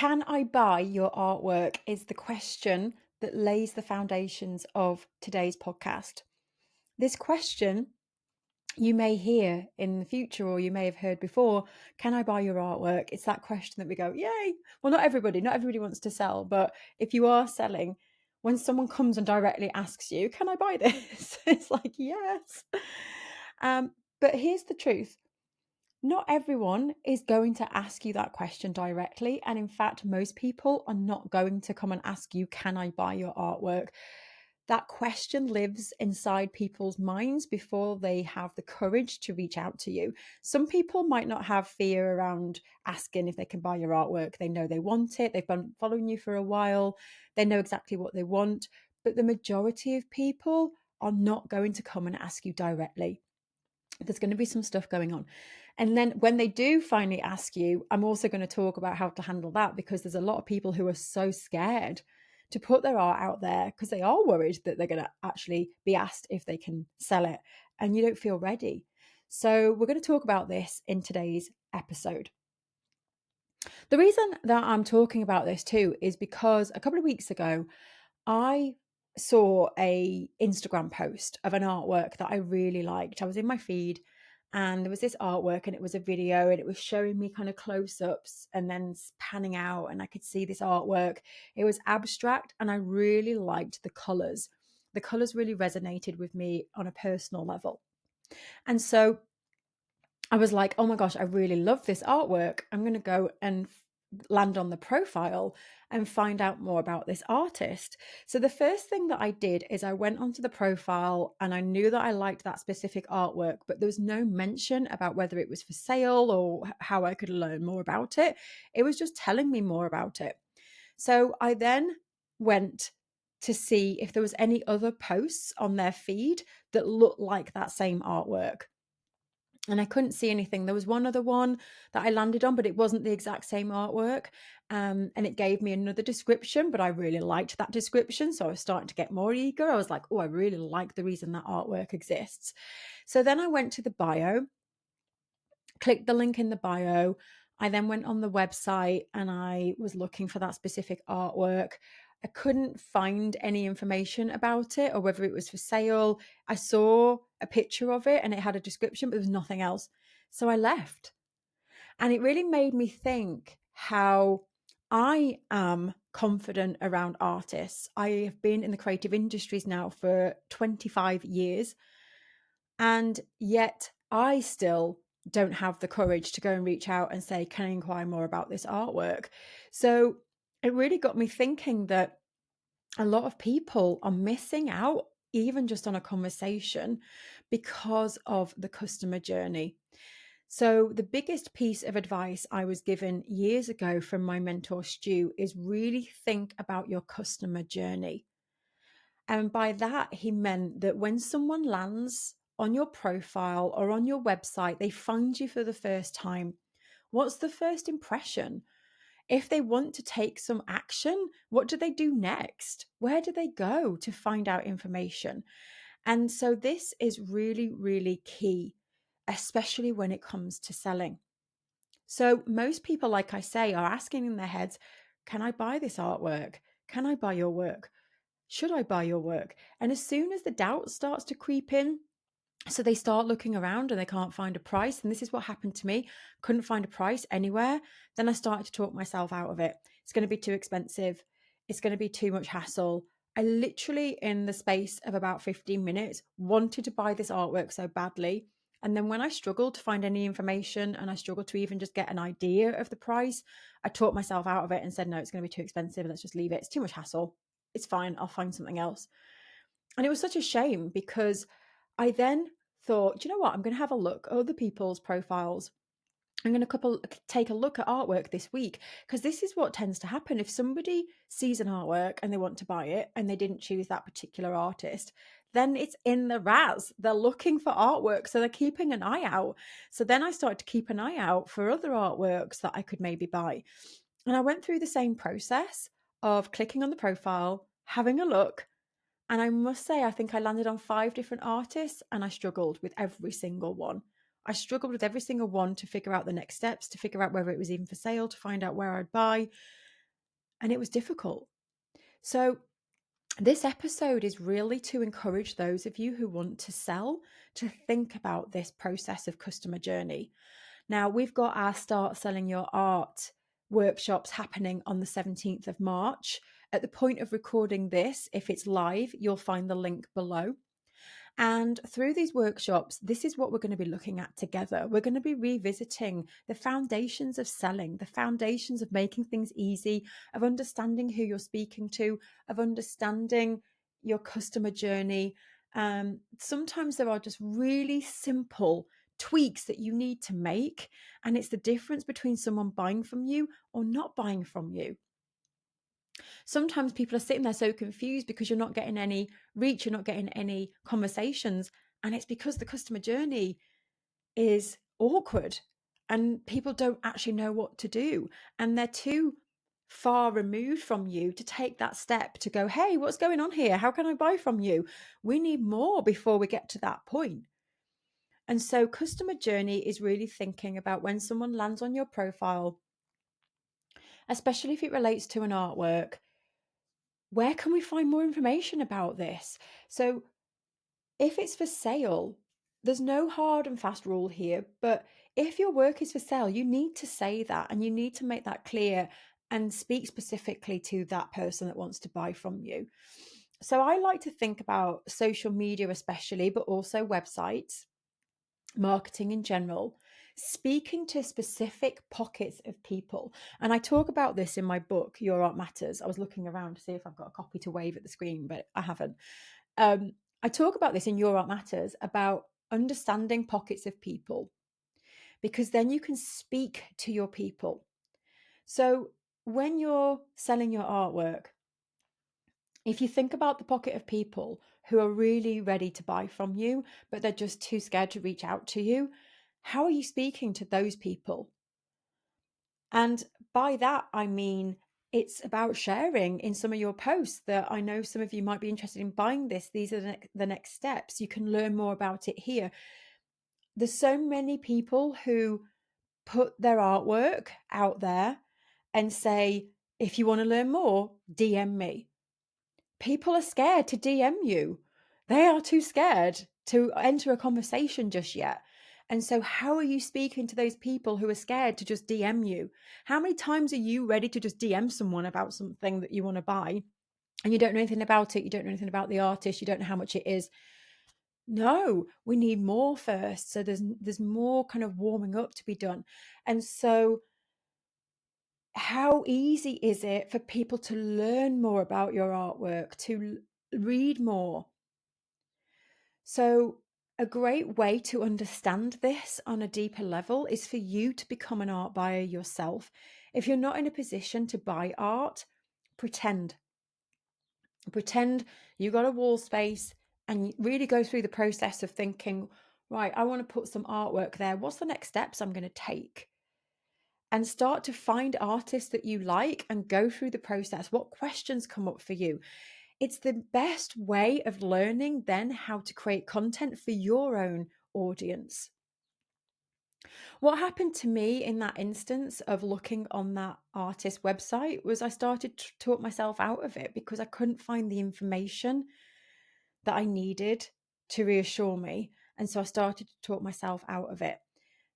Can I buy your artwork? Is the question that lays the foundations of today's podcast. This question you may hear in the future, or you may have heard before. Can I buy your artwork? It's that question that we go, yay. Well, not everybody wants to sell, but if you are selling, when someone comes and directly asks you, can I buy this? It's like, yes. But here's the truth. Not everyone is going to ask you that question directly. And in fact, most people are not going to come and ask you, can I buy your artwork? That question lives inside people's minds before they have the courage to reach out to you. Some people might not have fear around asking if they can buy your artwork. They know they want it. They've been following you for a while. They know exactly what they want. But the majority of people are not going to come and ask you directly. There's going to be some stuff going on. And then when they do finally ask you, I'm also going to talk about how to handle that, because there's a lot of people who are so scared to put their art out there because they are worried that they're going to actually be asked if they can sell it, and you don't feel ready. So we're going to talk about this in today's episode. The reason that I'm talking about this too is because a couple of weeks ago, I saw a Instagram post of an artwork that I really liked. I was in my feed and there was this artwork, and it was a video, and it was showing me kind of close-ups and then panning out, and I could see this artwork. It was abstract and I really liked the colors. The colors really resonated with me on a personal level. And so I was like, oh my gosh, I really love this artwork. I'm going to go and land on the profile and find out more about this artist. So the first thing that I did is I went onto the profile, and I knew that I liked that specific artwork, but there was no mention about whether it was for sale or how I could learn more about it. It was just telling me more about it. So I then went to see if there was any other posts on their feed that looked like that same artwork. And I couldn't see anything. There was one other one that I landed on, but it wasn't the exact same artwork. And it gave me another description, but I really liked that description. So I was starting to get more eager. I was like, oh, I really like the reason that artwork exists. So then I went to the bio, clicked the link in the bio. I then went on the website and I was looking for that specific artwork. I couldn't find any information about it or whether it was for sale. I saw a picture of it and it had a description, but there was nothing else. So I left. And it really made me think how I am confident around artists. I have been in the creative industries now for 25 years. And yet I still don't have the courage to go and reach out and say, can I inquire more about this artwork? So it really got me thinking that a lot of people are missing out, even just on a conversation, because of the customer journey. So, the biggest piece of advice I was given years ago from my mentor, Stu, is really think about your customer journey. And by that, he meant that when someone lands on your profile or on your website, they find you for the first time. What's the first impression? If they want to take some action, what do they do next? Where do they go to find out information? And so this is really, really key, especially when it comes to selling. So most people, like I say, are asking in their heads, can I buy this artwork? Can I buy your work? Should I buy your work? And as soon as the doubt starts to creep in, so they start looking around and they can't find a price. And this is what happened to me. Couldn't find a price anywhere. Then I started to talk myself out of it. It's going to be too expensive. It's going to be too much hassle. I literally, in the space of about 15 minutes, wanted to buy this artwork so badly. And then when I struggled to find any information and I struggled to even just get an idea of the price, I talked myself out of it and said, no, it's going to be too expensive. Let's just leave it. It's too much hassle. It's fine. I'll find something else. And it was such a shame because I then thought, you know what? I'm going to have a look at other people's profiles. I'm going to take a look at artwork this week, because this is what tends to happen. If somebody sees an artwork and they want to buy it and they didn't choose that particular artist, then it's in the Raz. They're looking for artwork, so they're keeping an eye out. So then I started to keep an eye out for other artworks that I could maybe buy. And I went through the same process of clicking on the profile, having a look, and I must say, I think I landed on 5 different artists and I struggled with every single one. I struggled with every single one to figure out the next steps, to figure out whether it was even for sale, to find out where I'd buy. and it was difficult. So this episode is really to encourage those of you who want to sell to think about this process of customer journey. Now, we've got our Start Selling Your Art workshops happening on the 17th of March. At the point of recording this, if it's live, you'll find the link below. And through these workshops, this is what we're going to be looking at together. We're going to be revisiting the foundations of selling, the foundations of making things easy, of understanding who you're speaking to, of understanding your customer journey. Sometimes there are just really simple tweaks that you need to make, and it's the difference between someone buying from you or not buying from you. Sometimes people are sitting there so confused because you're not getting any reach, you're not getting any conversations. And it's because the customer journey is awkward and people don't actually know what to do. And they're too far removed from you to take that step to go, hey, what's going on here? How can I buy from you? We need more before we get to that point. And so customer journey is really thinking about when someone lands on your profile, especially if it relates to an artwork, where can we find more information about this? So if it's for sale, there's no hard and fast rule here, but if your work is for sale, you need to say that and you need to make that clear and speak specifically to that person that wants to buy from you. So I like to think about social media especially, but also websites, marketing in general, speaking to specific pockets of people. And I talk about this in my book, Your Art Matters. I was looking around to see if I've got a copy to wave at the screen, but I haven't. I talk about this in Your Art Matters about understanding pockets of people, because then you can speak to your people. So when you're selling your artwork, if you think about the pocket of people who are really ready to buy from you, but they're just too scared to reach out to you, how are you speaking to those people? And by that, I mean, it's about sharing in some of your posts that I know some of you might be interested in buying this. These are the next steps. You can learn more about it here. There's so many people who put their artwork out there and say, if you want to learn more, DM me. People are scared to DM you. They are too scared to enter a conversation just yet. And so, how are you speaking to those people who are scared to just DM you? How many times are you ready to just DM someone about something that you want to buy and you don't know anything about it? You don't know anything about the artist. You don't know how much it is. No, we need more first. So there's more kind of warming up to be done. And so how easy is it for people to learn more about your artwork, to read more? So a great way to understand this on a deeper level is for you to become an art buyer yourself. If you're not in a position to buy art, pretend you got a wall space and really go through the process of thinking, right, I want to put some artwork there. What's the next steps I'm going to take? And start to find artists that you like and go through the process. What questions come up for you? It's the best way of learning then how to create content for your own audience. What happened to me in that instance of looking on that artist website was I started to talk myself out of it because I couldn't find the information that I needed to reassure me. And so I started to talk myself out of it.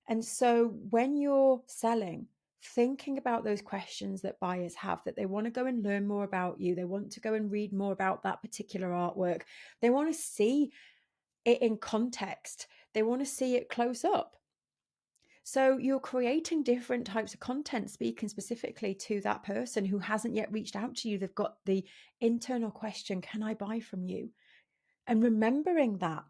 And so when you're selling, thinking about those questions that buyers have, that they want to go and learn more about you, they want to go and read more about that particular artwork, they want to see it in context, they want to see it close up. So you're creating different types of content, speaking specifically to that person who hasn't yet reached out to you. They've got the internal question, can I buy from you? And remembering that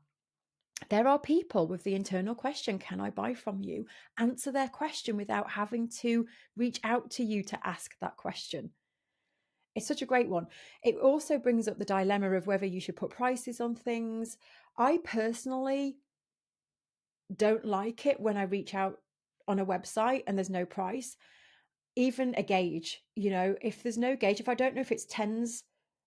there are people with the internal question, can I buy from you? Answer their question without having to reach out to you to ask that question. It's such a great one. It also brings up the dilemma of whether you should put prices on things. I personally don't like it when I reach out on a website and there's no price, even a gauge. If there's no gauge, if I don't know if it's tens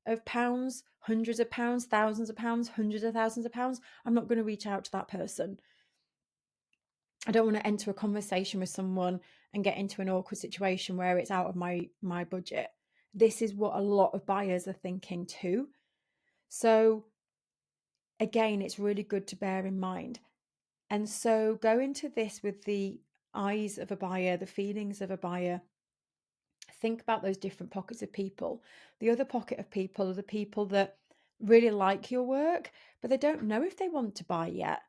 of pounds, hundreds of pounds, thousands of pounds, hundreds of thousands of pounds, I'm not going to reach out to that person. I don't want to enter a conversation with someone and get into an awkward situation where it's out of my budget. This is what a lot of buyers are thinking too. So again, it's really good to bear in mind. And so go into this with the eyes of a buyer, the feelings of a buyer. Think about those different pockets of people. The other pocket of people are the people that really like your work, but they don't know if they want to buy yet.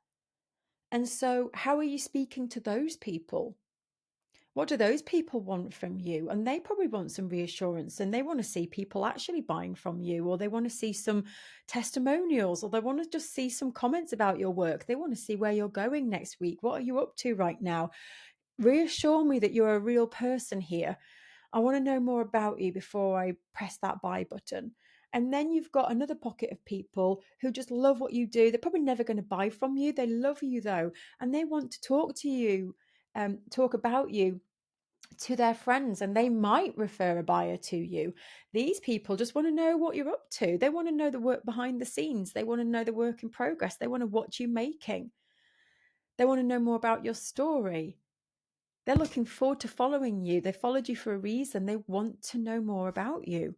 And so, how are you speaking to those people? What do those people want from you? And they probably want some reassurance and they want to see people actually buying from you, or they want to see some testimonials, or they want to just see some comments about your work. They want to see where you're going next week. What are you up to right now? Reassure me that you're a real person here. I want to know more about you before I press that buy button. And then you've got another pocket of people who just love what you do. They're probably never going to buy from you. They love you though, and they want to talk to you, talk about you to their friends, and they might refer a buyer to you. These people just want to know what you're up to. They want to know the work behind the scenes. They want to know the work in progress. They want to watch you making. They want to know more about your story. They're looking forward to following you. They followed you for a reason. They want to know more about you.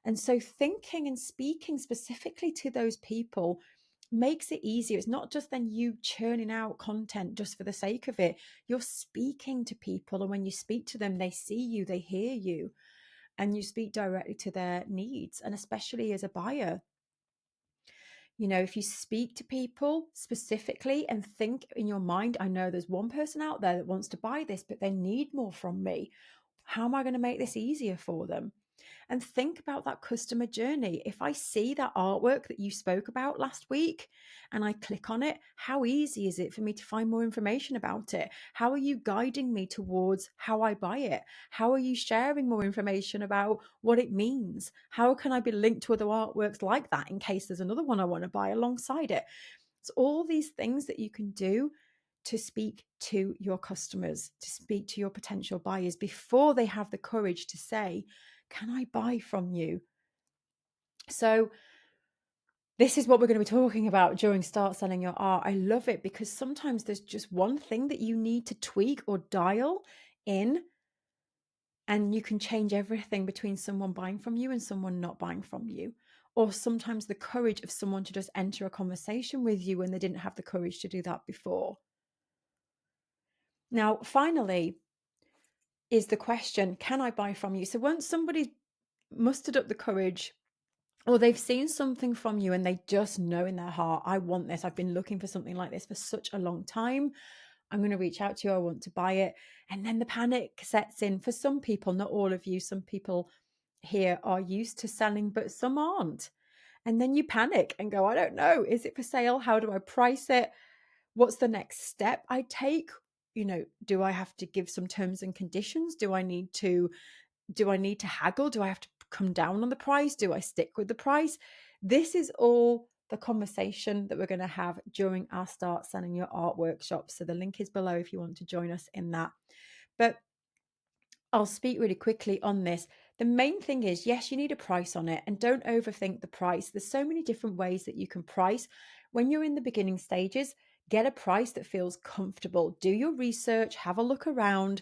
And so thinking and speaking specifically to those people makes it easier. It's not just then you churning out content just for the sake of it. You're speaking to people, and when you speak to them, they see you, they hear you, and you speak directly to their needs. And especially as a buyer, you know, if you speak to people specifically and think in your mind, I know there's one person out there that wants to buy this, but they need more from me. How am I going to make this easier for them? And think about that customer journey. If I see that artwork that you spoke about last week and I click on it, how easy is it for me to find more information about it? How are you guiding me towards how I buy it? How are you sharing more information about what it means? How can I be linked to other artworks like that in case there's another one I want to buy alongside it? It's all these things that you can do to speak to your customers, to speak to your potential buyers before they have the courage to say, can I buy from you? So this is what we're going to be talking about during Start Selling Your Art. I love it because sometimes there's just one thing that you need to tweak or dial in, and you can change everything between someone buying from you and someone not buying from you. Or sometimes the courage of someone to just enter a conversation with you when they didn't have the courage to do that before. Now, finally, is the question, can I buy from you? So once somebody's mustered up the courage, or they've seen something from you and they just know in their heart, I want this. I've been looking for something like this for such a long time. I'm going to reach out to you. I want to buy it. And then the panic sets in for some people, not all of you. Some people here are used to selling, but some aren't. And then you panic and go, I don't know. Is it for sale? How do I price it? What's the next step I take? You know, do I have to give some terms and conditions? Do I need to haggle? Do I have to come down on the price? Do I stick with the price? This is all the conversation that we're going to have during our Start Selling Your Art workshop. So the link is below if you want to join us in that. But I'll speak really quickly on this. The main thing is, yes, you need a price on it, and don't overthink the price. There's so many different ways that you can price. When you're in the beginning stages, get a price that feels comfortable. Do your research, have a look around,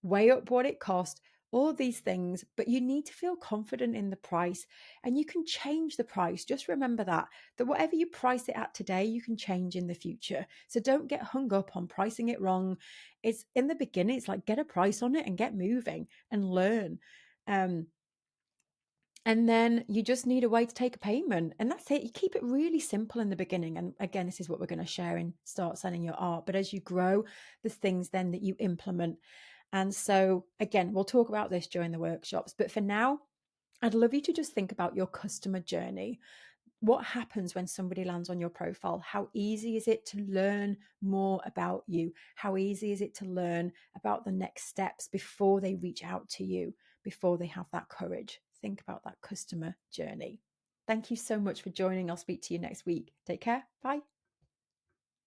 weigh up what it cost, all these things, but you need to feel confident in the price, and you can change the price. Just remember that whatever you price it at today, you can change in the future. So don't get hung up on pricing it wrong. It's in the beginning, it's like get a price on it and get moving and learn. And then you just need a way to take a payment. And that's it. You keep it really simple in the beginning. And again, this is what we're going to share in Start Selling Your Art. But as you grow, there's things then that you implement. And so, again, we'll talk about this during the workshops. But for now, I'd love you to just think about your customer journey. What happens when somebody lands on your profile? How easy is it to learn more about you? How easy is it to learn about the next steps before they reach out to you, before they have that courage? Think about that customer journey. Thank you so much for joining. I'll speak to you next week. Take care. Bye.